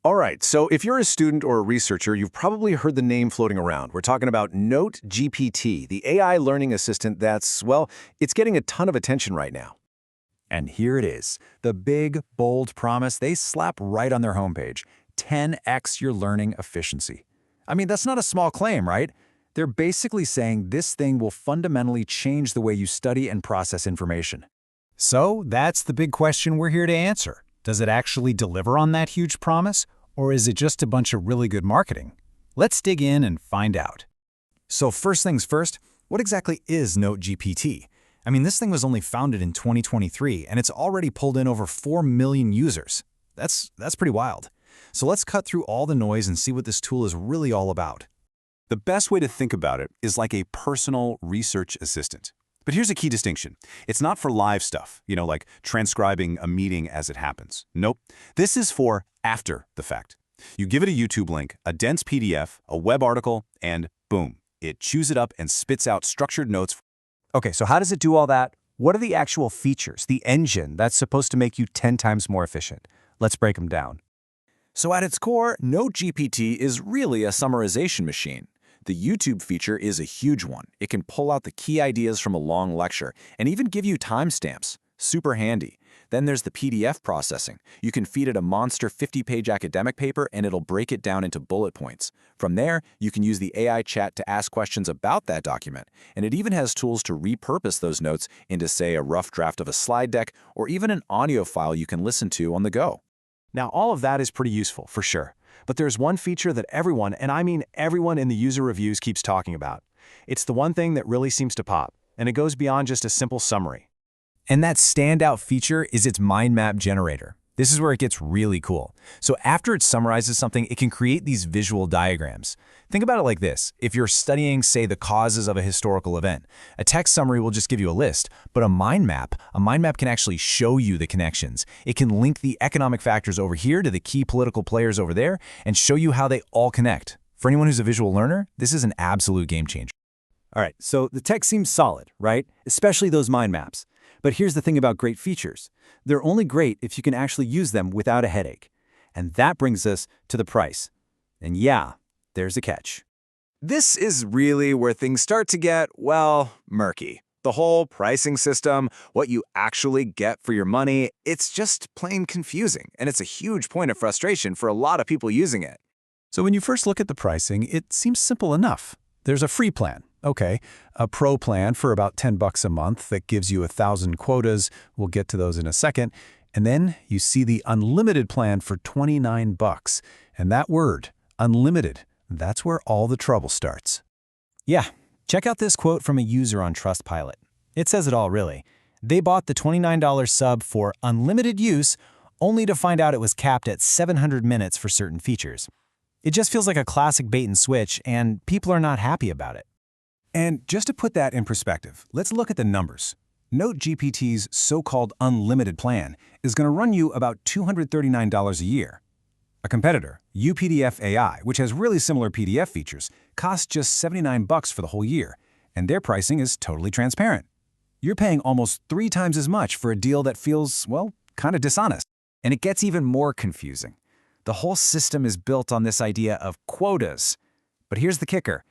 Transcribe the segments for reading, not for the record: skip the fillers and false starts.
All right, so if you're a student or a researcher, you've probably heard the name floating around. We're talking about NoteGPT, the AI learning assistant that's, well, it's getting a ton of attention right now. And here it is, the big, bold promise they slap right on their homepage: 10x your learning efficiency. I mean, that's not a small claim, right? They're basically saying this thing will fundamentally change the way you study and process information. So that's the big question we're here to answer. Does it actually deliver on that huge promise, or is it just a bunch of really good marketing? Let's dig in and find out. So first things first, what exactly is NoteGPT? I mean, this thing was only founded in 2023, and it's already pulled in over 4 million users. That's pretty wild. So let's cut through all the noise and see what this tool is really all about. The best way to think about it is like a personal research assistant. But here's a key distinction. It's not for live stuff, like transcribing a meeting as it happens. Nope. This is for after the fact. You give it a YouTube link, a dense PDF, a web article, and boom, it chews it up and spits out structured notes. Okay, so how does it do all that? What are the actual features, the engine that's supposed to make you 10 times more efficient? Let's break them down. So at its core, NoteGPT is really a summarization machine. The YouTube feature is a huge one. It can pull out the key ideas from a long lecture and even give you timestamps. Super handy. Then there's the PDF processing. You can feed it a monster 50-page academic paper and it'll break it down into bullet points. From there, you can use the AI chat to ask questions about that document. And it even has tools to repurpose those notes into, say, a rough draft of a slide deck or even an audio file you can listen to on the go. Now, all of that is pretty useful, for sure. But there's one feature that everyone, and I mean everyone in the user reviews, keeps talking about. It's the one thing that really seems to pop, and it goes beyond just a simple summary. And that standout feature is its mind map generator. This is where it gets really cool. So after it summarizes something, it can create these visual diagrams. Think about it like this. If you're studying, say, the causes of a historical event, a text summary will just give you a list, but a mind map can actually show you the connections. It can link the economic factors over here to the key political players over there and show you how they all connect. For anyone who's a visual learner, this is an absolute game changer. All right, so the tech seems solid, right? Especially those mind maps. But here's the thing about great features. They're only great if you can actually use them without a headache. And that brings us to the price. And yeah, there's a catch. This is really where things start to get, well, murky. The whole pricing system, what you actually get for your money, it's just plain confusing. And it's a huge point of frustration for a lot of people using it. So when you first look at the pricing, it seems simple enough. There's a free plan. Okay, a pro plan for about $10 a month that gives you 1,000 quotas. We'll get to those in a second. And then you see the unlimited plan for $29. And that word, unlimited, that's where all the trouble starts. Yeah, check out this quote from a user on Trustpilot. It says it all, really. They bought the $29 sub for unlimited use, only to find out it was capped at 700 minutes for certain features. It just feels like a classic bait and switch, and people are not happy about it. And just to put that in perspective, let's look at the numbers. NoteGPT's so-called unlimited plan is going to run you about $239 a year. A competitor, UPDF AI, which has really similar PDF features, costs just $79 for the whole year, and their pricing is totally transparent. You're paying almost 3 times as much for a deal that feels, well, kind of dishonest. And it gets even more confusing. The whole system is built on this idea of quotas. But here's the kicker.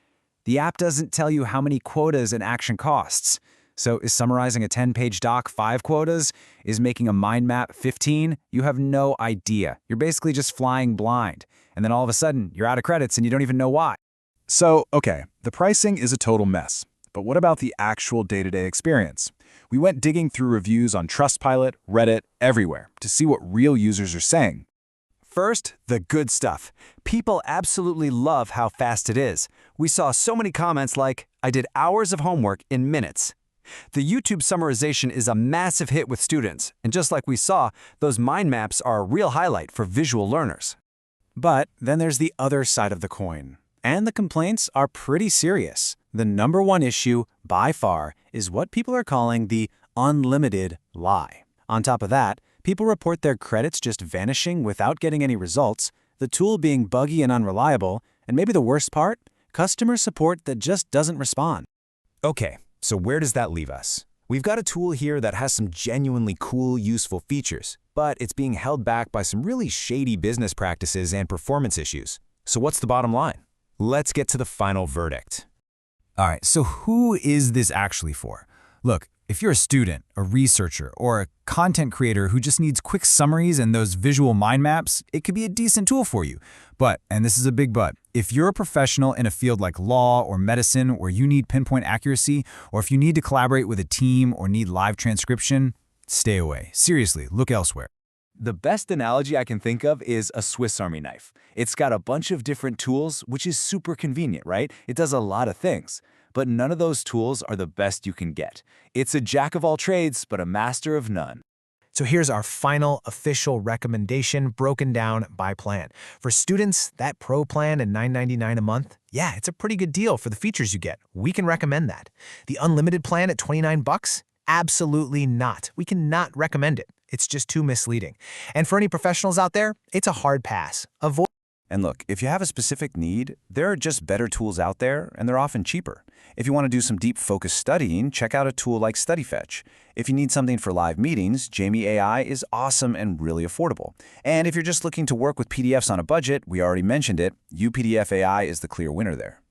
The app doesn't tell you how many quotas an action costs. So is summarizing a 10-page doc 5 quotas? Is making a mind map 15? You have no idea. You're basically just flying blind. And then all of a sudden, you're out of credits and you don't even know why. So, okay, the pricing is a total mess. But what about the actual day-to-day experience? We went digging through reviews on Trustpilot, Reddit, everywhere to see what real users are saying. First, the good stuff. People absolutely love how fast it is. We saw so many comments like, "I did hours of homework in minutes." The YouTube summarization is a massive hit with students, and just like we saw, those mind maps are a real highlight for visual learners. But then there's the other side of the coin, and the complaints are pretty serious. The number one issue, by far, is what people are calling the unlimited lie. On top of that, people report their credits just vanishing without getting any results, the tool being buggy and unreliable, and maybe the worst part, customer support that just doesn't respond. Okay, so where does that leave us? We've got a tool here that has some genuinely cool, useful features. but it's being held back by some really shady business practices and performance issues. So what's the bottom line? Let's get to the final verdict. All right, so who is this actually for? Look, if you're a student, a researcher, or a content creator who just needs quick summaries and those visual mind maps, it could be a decent tool for you. But, and this is a big but, if you're a professional in a field like law or medicine where you need pinpoint accuracy, or if you need to collaborate with a team or need live transcription, stay away. Seriously, look elsewhere. The best analogy I can think of is a Swiss Army knife. It's got a bunch of different tools, which is super convenient, right? It does a lot of things. But none of those tools are the best you can get. It's a jack of all trades, but a master of none. So here's our final official recommendation broken down by plan. For students, that Pro plan at $9.99 a month, yeah, it's a pretty good deal for the features you get. We can recommend that. The unlimited plan at $29? Absolutely not. We cannot recommend it. It's just too misleading. And for any professionals out there, it's a hard pass. Avoid. And look, if you have a specific need, there are just better tools out there, and they're often cheaper. If you want to do some deep focus studying, check out a tool like StudyFetch. If you need something for live meetings, Jamie AI is awesome and really affordable. And if you're just looking to work with PDFs on a budget, we already mentioned it, UPDF AI is the clear winner there.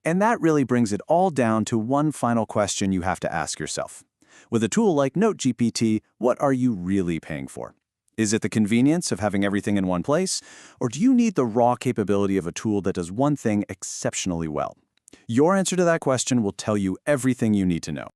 And that really brings it all down to one final question you have to ask yourself. With a tool like NoteGPT, what are you really paying for? Is it the convenience of having everything in one place? Or do you need the raw capability of a tool that does one thing exceptionally well? Your answer to that question will tell you everything you need to know.